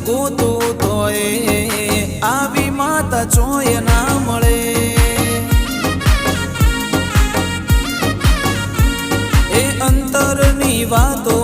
ગોતું તોય આવી માતા ચોય ના મળે। એ અંતરની વાતો